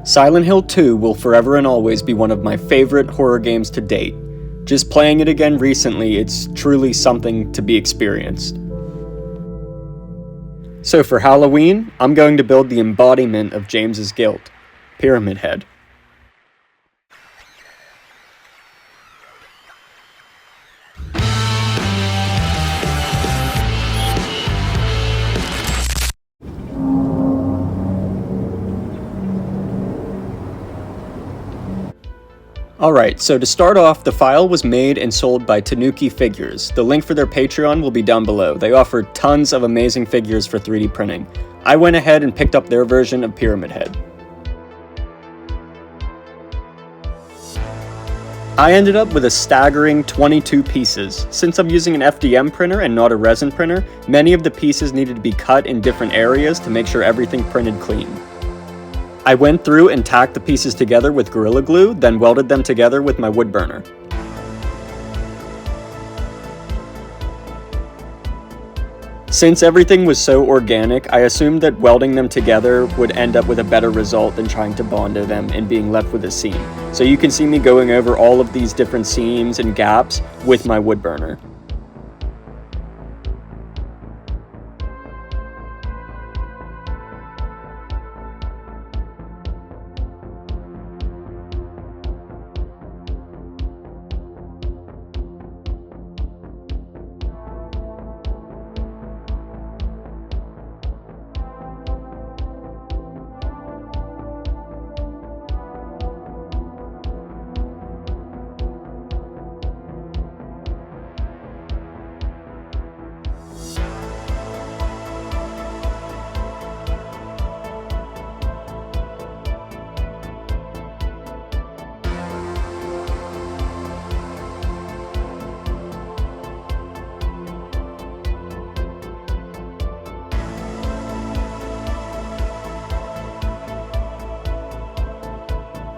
Silent Hill 2 will forever and always be one of my favorite horror games to date. Just playing it again recently, it's truly something to be experienced. So for Halloween, I'm going to build the embodiment of James's guilt, Pyramid Head. Alright, so to start off, the file was made and sold by Tanuki Figures. The link for their Patreon will be down below. They offer tons of amazing figures for 3D printing. I went ahead and picked up their version of Pyramid Head. I ended up with a staggering 22 pieces. Since I'm using an FDM printer and not a resin printer, many of the pieces needed to be cut in different areas to make sure everything printed clean. I went through and tacked the pieces together with Gorilla Glue, then welded them together with my wood burner. Since everything was so organic, I assumed that welding them together would end up with a better result than trying to bondo them and being left with a seam. So you can see me going over all of these different seams and gaps with my wood burner.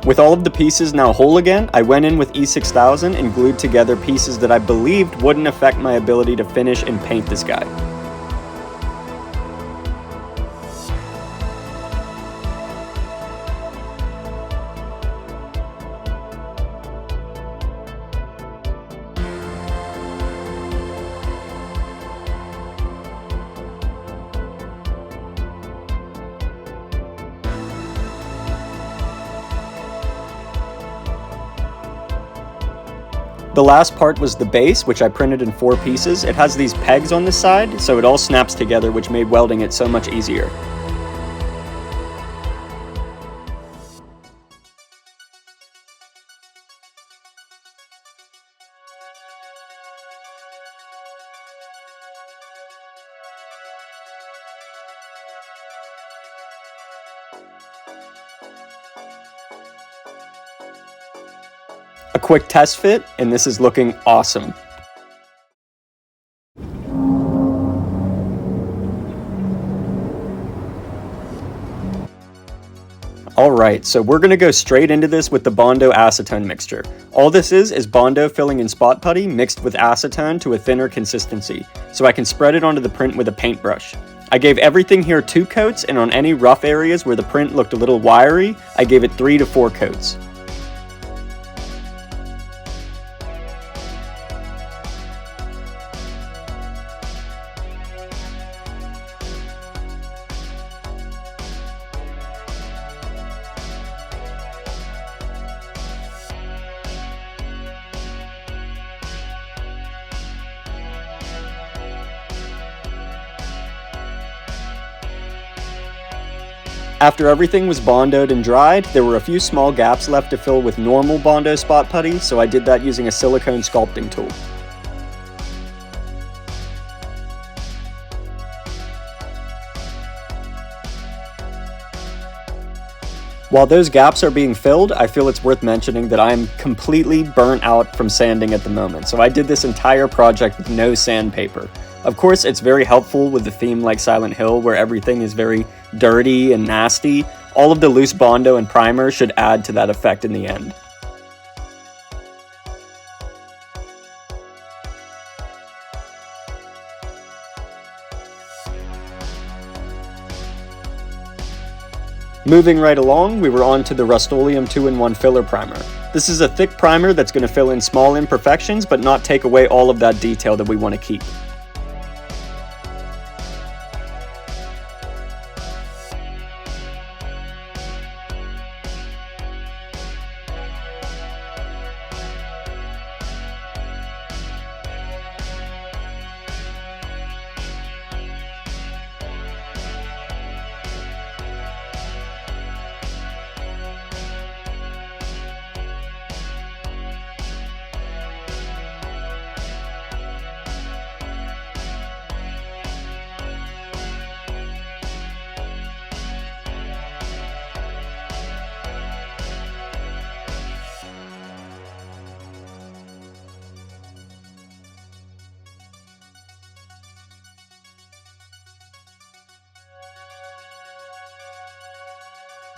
With all of the pieces now whole again, I went in with E6000 and glued together pieces that I believed wouldn't affect my ability to finish and paint this guy. The last part was the base, which I printed in 4 pieces. It has these pegs on the side, so it all snaps together, which made welding it so much easier. A quick test fit, and this is looking awesome. Alright, so we're going to go straight into this with the Bondo acetone mixture. All this is Bondo filling in spot putty mixed with acetone to a thinner consistency, so I can spread it onto the print with a paintbrush. I gave everything here 2 coats, and on any rough areas where the print looked a little wiry, I gave it 3 to 4 coats. After everything was bondoed and dried, there were a few small gaps left to fill with normal Bondo spot putty, so I did that using a silicone sculpting tool. While those gaps are being filled, I feel it's worth mentioning that I'm completely burnt out from sanding at the moment, so I did this entire project with no sandpaper. Of course, it's very helpful with a theme like Silent Hill, where everything is very dirty and nasty. All of the loose Bondo and primer should add to that effect in the end. Moving right along, we were on to the Rust-Oleum 2-in-1 filler primer. This is a thick primer that's going to fill in small imperfections but not take away all of that detail that we want to keep.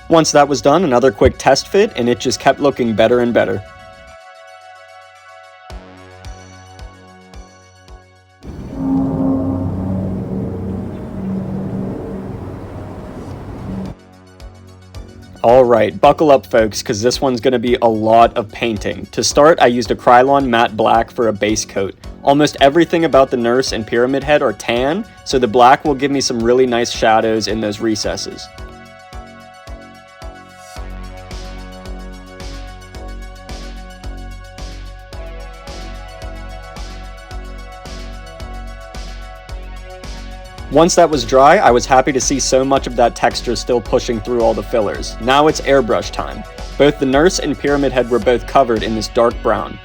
Once that was done, another quick test fit, and it just kept looking better and better. Alright, buckle up folks, because this one's going to be a lot of painting. To start, I used a Krylon matte black for a base coat. Almost everything about the nurse and Pyramid Head are tan, so the black will give me some really nice shadows in those recesses. Once that was dry, I was happy to see so much of that texture still pushing through all the fillers. Now it's airbrush time. Both the nurse and Pyramid Head were both covered in this dark brown.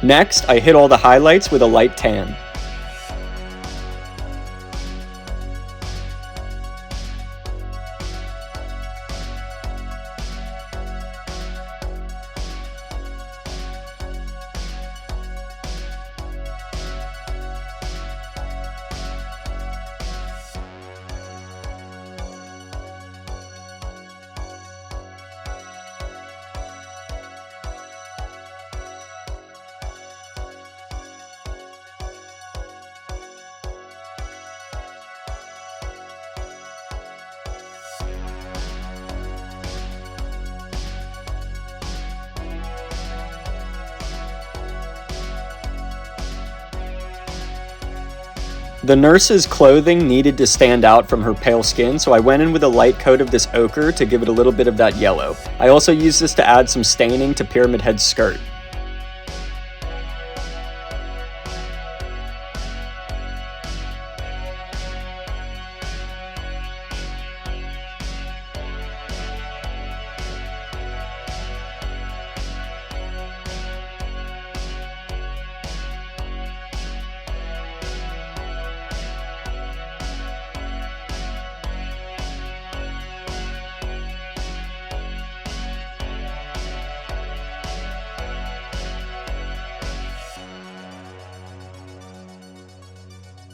Next, I hit all the highlights with a light tan. The nurse's clothing needed to stand out from her pale skin, so I went in with a light coat of this ochre to give it a little bit of that yellow. I also used this to add some staining to Pyramid Head's skirt.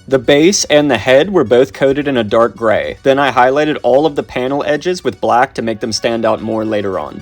The base and the head were both coated in a dark gray. Then I highlighted all of the panel edges with black to make them stand out more later on.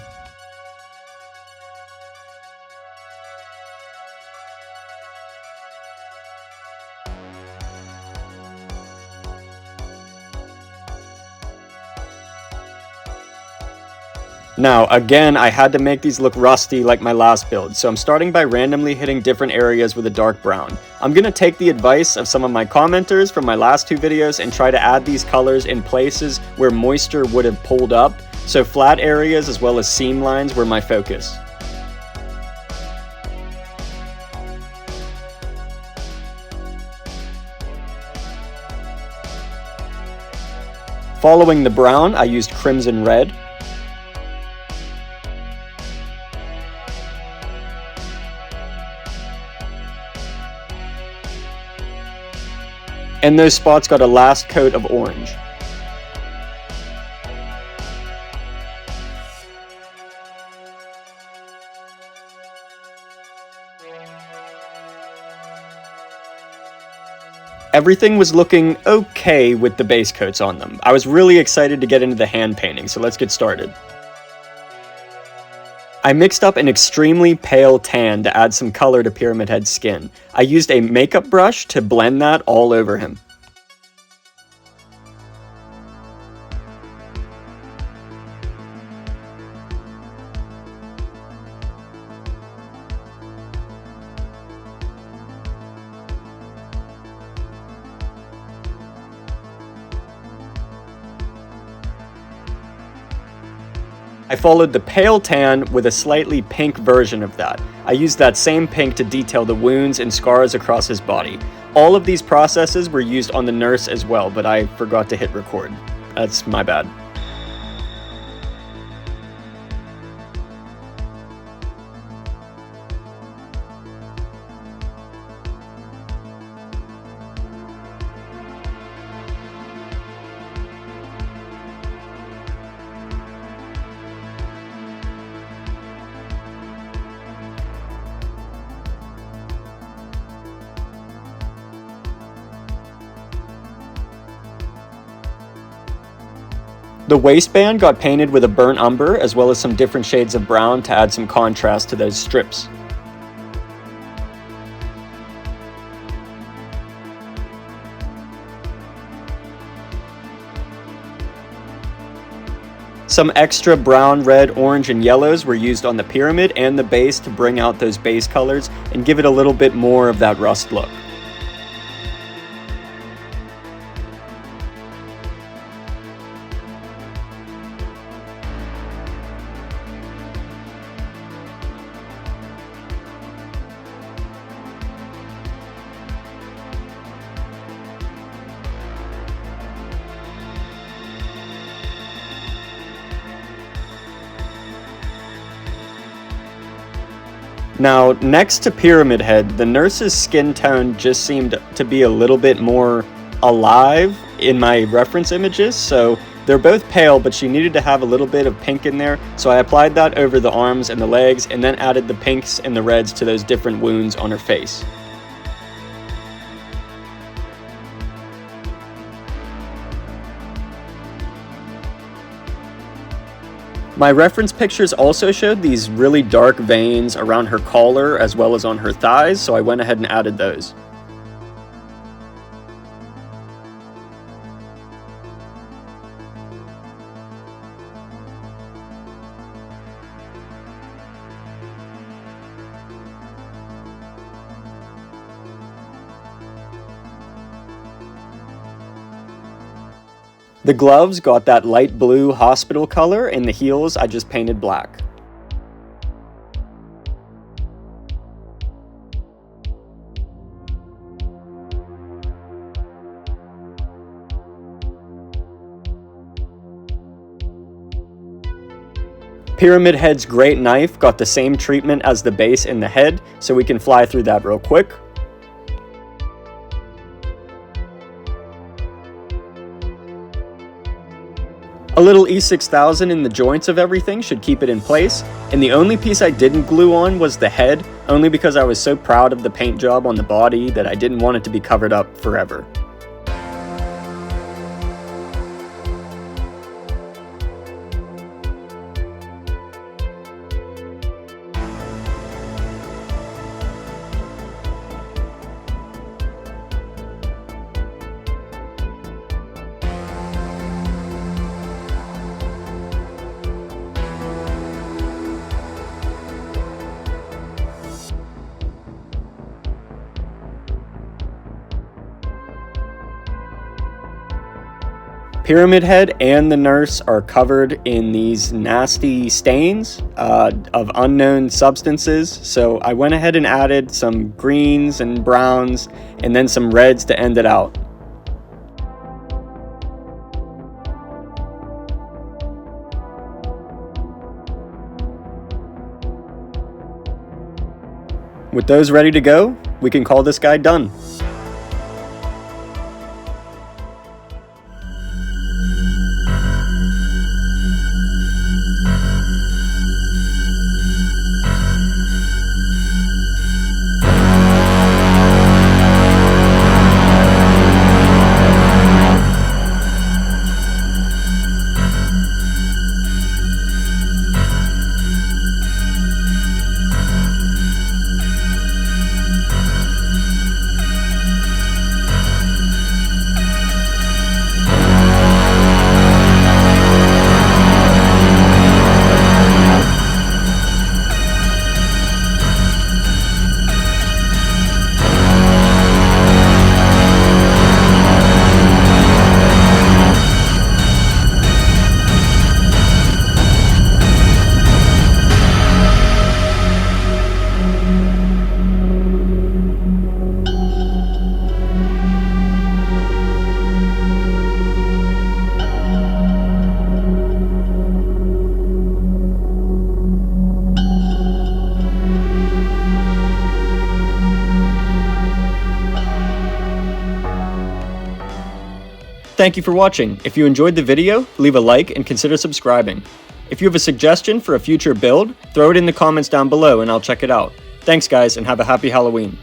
Now, again, I had to make these look rusty like my last build, so I'm starting by randomly hitting different areas with a dark brown. I'm going to take the advice of some of my commenters from my last two videos and try to add these colors in places where moisture would have pulled up, so flat areas as well as seam lines were my focus. Following the brown, I used crimson red. And those spots got a last coat of orange. Everything was looking okay with the base coats on them. I was really excited to get into the hand painting, so let's get started. I mixed up an extremely pale tan to add some color to Pyramid Head's skin. I used a makeup brush to blend that all over him. I followed the pale tan with a slightly pink version of that. I used that same pink to detail the wounds and scars across his body. All of these processes were used on the nurse as well, but I forgot to hit record. That's my bad. The waistband got painted with a burnt umber as well as some different shades of brown to add some contrast to those strips. Some extra brown, red, orange, and yellows were used on the pyramid and the base to bring out those base colors and give it a little bit more of that rust look. Now, next to Pyramid Head, the nurse's skin tone just seemed to be a little bit more alive in my reference images, so they're both pale, but she needed to have a little bit of pink in there, so I applied that over the arms and the legs, and then added the pinks and the reds to those different wounds on her face. My reference pictures also showed these really dark veins around her collar as well as on her thighs, so I went ahead and added those. The gloves got that light blue hospital color, and the heels I just painted black. Pyramid Head's great knife got the same treatment as the base in the head, so we can fly through that real quick. A little E6000 in the joints of everything should keep it in place, and the only piece I didn't glue on was the head, only because I was so proud of the paint job on the body that I didn't want it to be covered up forever. Pyramid Head and the nurse are covered in these nasty stains of unknown substances, so I went ahead and added some greens and browns and then some reds to end it out. With those ready to go, we can call this guy done. Thank you for watching. If you enjoyed the video, leave a like and consider subscribing. If you have a suggestion for a future build, throw it in the comments down below and I'll check it out. Thanks guys, and have a happy Halloween.